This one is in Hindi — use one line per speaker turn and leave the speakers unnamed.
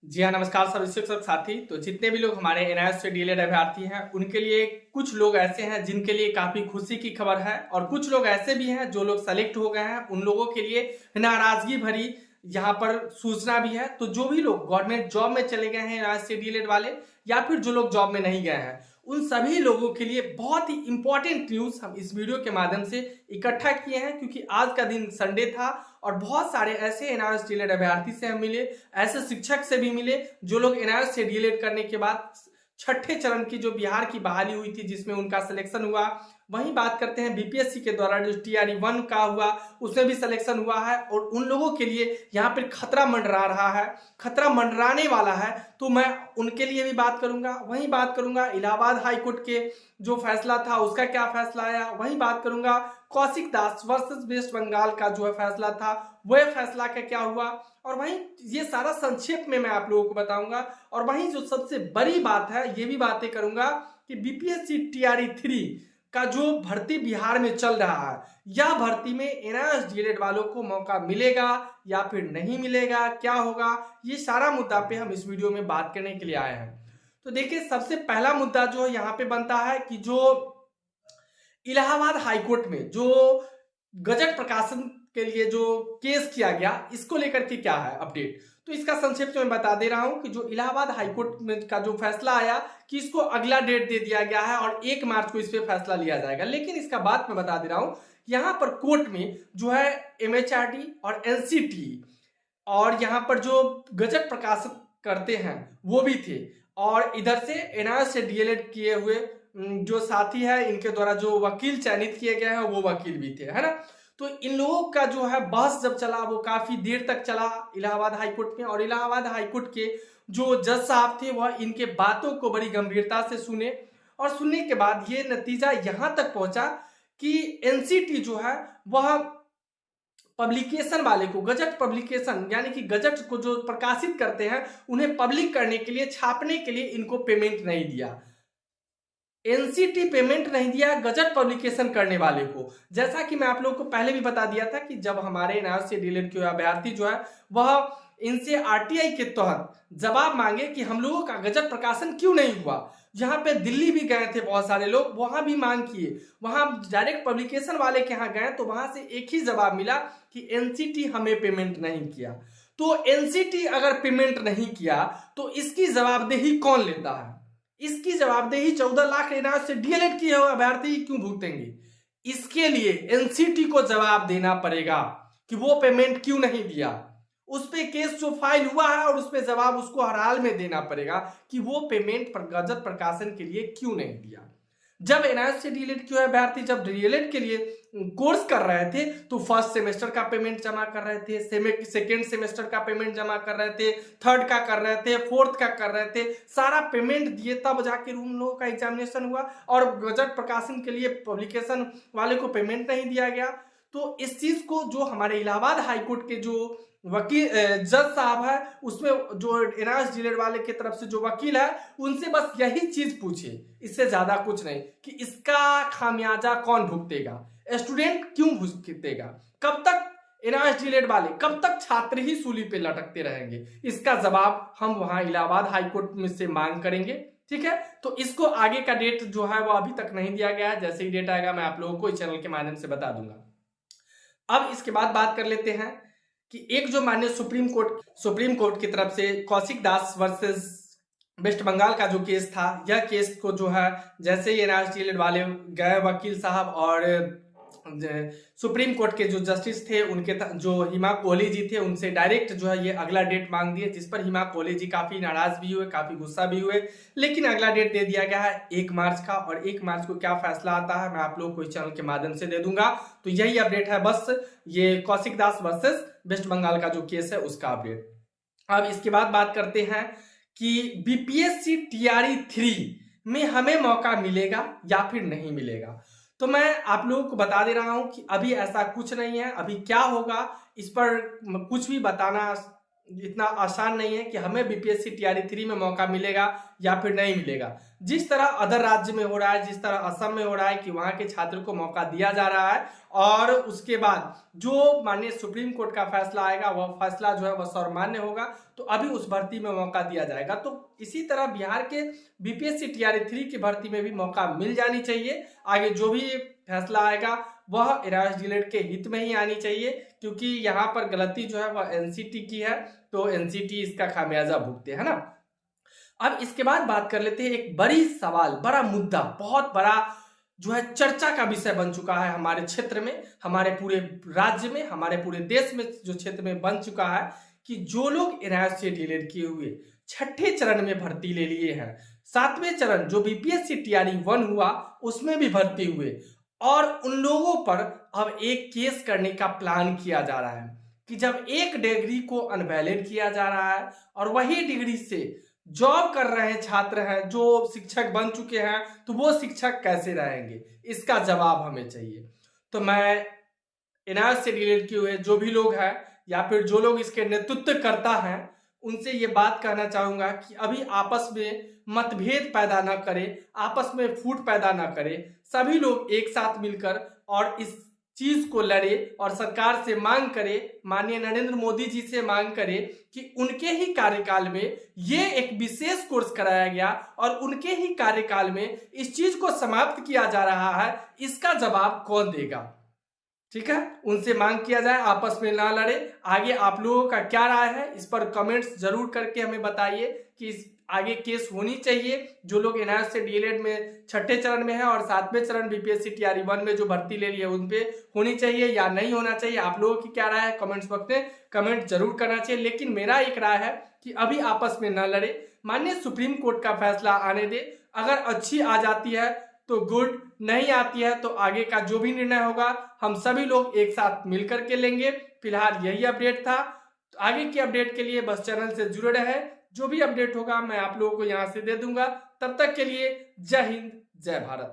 जी हाँ, नमस्कार सभी शिक्षक साथी। तो जितने भी लोग हमारे एनआईएस से डीएलएड अभ्यर्थी हैं, उनके लिए कुछ लोग ऐसे हैं जिनके लिए काफ़ी खुशी की खबर है और कुछ लोग ऐसे भी हैं जो लोग सेलेक्ट हो गए हैं, उन लोगों के लिए नाराज़गी भरी यहाँ पर सूचना भी है। तो जो भी लोग गवर्नमेंट जॉब में चले गए हैं एनआईएस से डीएलएड वाले या फिर जो लोग जॉब में नहीं गए हैं, उन सभी लोगों के लिए बहुत ही इंपॉर्टेंट न्यूज़ हम इस वीडियो के माध्यम से इकट्ठा किए हैं, क्योंकि आज का दिन संडे था और बहुत सारे ऐसे एनआईएस डीएलएड अभ्यर्थी से हम मिले, ऐसे शिक्षक से भी मिले जो लोग एनआईएस से डीएलएड करने के बाद छठे चरण की जो बिहार की बहाली हुई थी जिसमें उनका सिलेक्शन हुआ। वहीं बात करते हैं बीपीएससी के द्वारा जो टीआरई 1 का हुआ उसमें भी सिलेक्शन हुआ है और उन लोगों के लिए यहाँ पर खतरा मंडरा रहा है, खतरा मंडराने वाला है। तो मैं उनके लिए भी बात करूंगा। वहीं बात करूंगा इलाहाबाद हाई कोर्ट के जो फैसला था उसका क्या फैसला आया। वहीं बात करूंगा कौशिक दास वर्सेस वेस्ट बंगाल का जो फैसला था वह फैसला का क्या हुआ, और वहीं ये सारा संक्षेप में मैं आप लोगों को बताऊंगा। और वहीं जो सबसे बड़ी बात है ये भी बातें करूंगा कि बीपीएससी टीआरई 3 का जो भर्ती बिहार में चल रहा है, यह भर्ती में एनआईएस डीएलएड वालों को मौका मिलेगा या फिर नहीं मिलेगा, क्या होगा, ये सारा मुद्दा पे हम इस वीडियो में बात करने के लिए आए हैं। तो देखिए, सबसे पहला मुद्दा जो यहाँ पे बनता है कि जो इलाहाबाद हाईकोर्ट में जो गजट प्रकाशन के लिए जो केस किया गया, इसको लेकर के क्या है अपडेट, तो इसका संक्षेप में बता दे रहा हूं कि जो इलाहाबाद हाईकोर्ट में का जो फैसला आया कि इसको अगला डेट दे दिया गया है और 1 मार्च को इस पे फैसला लिया जाएगा। लेकिन इसका बात मैं बता दे रहा हूं, यहाँ पर कोर्ट में जो है एमएचआरडी और एनसीटी और यहाँ पर जो गजट प्रकाशित करते हैं वो भी थे, और इधर से एनआईएस से डीएलएड किए हुए जो साथी है इनके द्वारा जो वकील चयनित किए गए हैं वो वकील भी थे, है ना। तो इन लोगों का जो है बहस जब चला वो काफी देर तक चला इलाहाबाद हाईकोर्ट में, और इलाहाबाद हाईकोर्ट के जो जज साहब थे वह इनके बातों को बड़ी गंभीरता से सुने, और सुनने के बाद ये नतीजा यहां तक पहुंचा कि एनसीटी जो है वह पब्लिकेशन वाले को, गजट पब्लिकेशन यानी कि गजट को जो प्रकाशित करते हैं उन्हें पब्लिक करने के लिए, छापने के लिए इनको पेमेंट नहीं दिया। एनसीटी पेमेंट नहीं दिया गजट पब्लिकेशन करने वाले को। जैसा कि मैं आप लोगों को पहले भी बता दिया था कि जब हमारे एनआईएस से डीएलएड के अभ्यर्थी जो है वह इनसे आरटीआई के तहत जवाब मांगे कि हम लोगों का गजट प्रकाशन क्यों नहीं हुआ, जहां पे दिल्ली भी गए थे बहुत सारे लोग, वहां भी मांग किए, वहां डायरेक्ट पब्लिकेशन वाले के यहाँ गए तो वहां से एक ही जवाब मिला कि एनसीटी हमें पेमेंट नहीं किया। तो एनसीटी अगर पेमेंट नहीं किया तो इसकी जवाबदेही कौन लेता है? इसकी जवाबदेही 14 लाख एनआईएस से डीएलएड किए हुए अभ्यर्थी क्यों भुगतेंगे? इसके लिए एनसीटी को जवाब देना पड़ेगा कि वो पेमेंट क्यों नहीं दिया। उस पे केस जो फाइल हुआ है और उस पे जवाब उसको हर हाल में देना पड़ेगा कि वो पेमेंट पर गजट प्रकाशन के लिए क्यों नहीं दिया। जब एनआईएस से डीएलएड किए अभ्यर्थी जब डीएलएड के लिए कोर्स कर रहे थे तो फर्स्ट सेमेस्टर का पेमेंट जमा कर रहे थे, सेकेंड सेमेस्टर का पेमेंट जमा कर रहे थे, थर्ड का कर रहे थे, फोर्थ का कर रहे थे, सारा पेमेंट दिए तब जाके उन लोगों का एग्जामिनेशन हुआ, और गजट प्रकाशन के लिए पब्लिकेशन वाले को पेमेंट नहीं दिया गया। तो इस चीज को जो हमारे इलाहाबाद हाईकोर्ट के जो वकील जज साहब है, उसमें जो एनआईएस डीएलएड वाले की तरफ से जो वकील है उनसे बस यही चीज पूछे, इससे ज्यादा कुछ नहीं, कि इसका खामियाजा कौन भुगतेगा, स्टूडेंट क्यों भुगतेगा, कब तक एनआईएस डीएलएड वाले, कब तक छात्र ही सूली पे लटकते रहेंगे। इसका जवाब हम वहां इलाहाबाद हाईकोर्ट में से मांग करेंगे, ठीक है। तो इसको आगे का डेट जो है वो अभी तक नहीं दिया गया है, जैसे ही डेट आएगा मैं आप लोगों को इस चैनल के माध्यम से बता दूंगा। अब इसके बाद बात कर लेते हैं कि एक जो माननीय सुप्रीम कोर्ट की तरफ से कौशिक दास वर्सेस वेस्ट बंगाल का जो केस था, यह केस को जो है जैसे ही एनआईएस डीएलएड वाले गए वकील साहब और सुप्रीम कोर्ट के जो जस्टिस थे उनके जो हिमा कोहली जी थे उनसे डायरेक्ट जो है ये अगला डेट मांग दिए, जिस पर हिमा कोहली जी काफी नाराज भी हुए, काफी गुस्सा भी हुए। लेकिन अगला डेट दे दिया गया है 1 मार्च का, और 1 मार्च को क्या फैसला आता है मैं आप लोगों को इस चैनल के माध्यम से दे दूंगा। तो यही अपडेट है बस, ये कौशिक दास वर्सेस वेस्ट बंगाल का जो केस है उसका अपडेट। अब इसके बाद बात करते हैं कि बीपीएससी टीआरई 3 में हमें मौका मिलेगा या फिर नहीं मिलेगा। तो मैं आप लोगों को बता दे रहा हूं कि अभी ऐसा कुछ नहीं है, अभी क्या होगा इस पर कुछ भी बताना इतना आसान नहीं है कि हमें बीपीएससी टीआरई 3 में मौका मिलेगा या फिर नहीं मिलेगा। जिस तरह अदर राज्य में हो रहा है, जिस तरह असम में हो रहा है कि वहां के छात्र को मौका दिया जा रहा है और उसके बाद जो माननीय सुप्रीम कोर्ट का फैसला आएगा वह फैसला जो है वह सर्वमान्य होगा, तो अभी उस भर्ती में मौका दिया जाएगा। तो इसी तरह बिहार के बीपीएससी टीआरई 3 की भर्ती में भी मौका मिल जानी चाहिए। आगे जो भी फैसला आएगा वह एनआईओएस डीएलएड के हित में ही आनी चाहिए, क्योंकि यहाँ पर गलती जो है वह एनसीटी की है, तो एनसीटी इसका खामियाजा भुगते, है ना। अब इसके बाद बात कर लेते हैं एक बड़ी सवाल, बड़ा मुद्दा, बहुत बड़ा जो है चर्चा का विषय बन चुका है हमारे क्षेत्र में, हमारे पूरे राज्य में, हमारे पूरे देश में जो क्षेत्र में बन चुका है कि जो लोग एनआईओएस से डीएलएड किए हुए छठे चरण में भर्ती ले लिए हैं, सातवें चरण जो बीपीएससी टीआरई 1 हुआ उसमें भी भर्ती हुए, और उन लोगों पर अब एक केस करने का प्लान किया जा रहा है कि जब एक डिग्री को अनवैलिड किया जा रहा है और वही डिग्री से जॉब कर रहे छात्र हैं जो शिक्षक बन चुके हैं, तो वो शिक्षक कैसे रहेंगे, इसका जवाब हमें चाहिए। तो मैं एनआईओएस से रिलेटेड किए हुए जो भी लोग हैं या फिर जो लोग इसके नेतृत्व करता है उनसे ये बात कहना चाहूंगा कि अभी आपस में मतभेद पैदा ना करें, आपस में फूट पैदा ना करें, सभी लोग एक साथ मिलकर और इस चीज को लड़े और सरकार से मांग करे, माननीय नरेंद्र मोदी जी से मांग करे कि उनके ही कार्यकाल में ये एक विशेष कोर्स कराया गया और उनके ही कार्यकाल में इस चीज को समाप्त किया जा रहा है, इसका जवाब कौन देगा। ठीक है, उनसे मांग किया जाए, आपस में ना लड़े। आगे आप लोगों का क्या राय है इस पर कमेंट्स जरूर करके हमें बताइए कि इस आगे केस होनी चाहिए। जो लोग एनआईओएस से डीएलएड में छठे चरण में है और सातवें चरण बीपीएससी टीआरई 1 में जो भर्ती ले ली है उन पे होनी चाहिए या नहीं होना चाहिए, आप लोगों की क्या राय है कमेंट्स बॉक्स में कमेंट जरूर करना चाहिए। लेकिन मेरा एक राय है कि अभी आपस में न लड़े, माननीय सुप्रीम कोर्ट का फैसला आने दे, अगर अच्छी आ जाती है तो गुड, नहीं आती है तो आगे का जो भी निर्णय होगा हम सभी लोग एक साथ मिलकर के लेंगे। फिलहाल यही अपडेट था, तो आगे की अपडेट के लिए बस चैनल से जुड़े रहे, जो भी अपडेट होगा मैं आप लोगों को यहां से दे दूंगा। तब तक के लिए जय हिंद, जय भारत।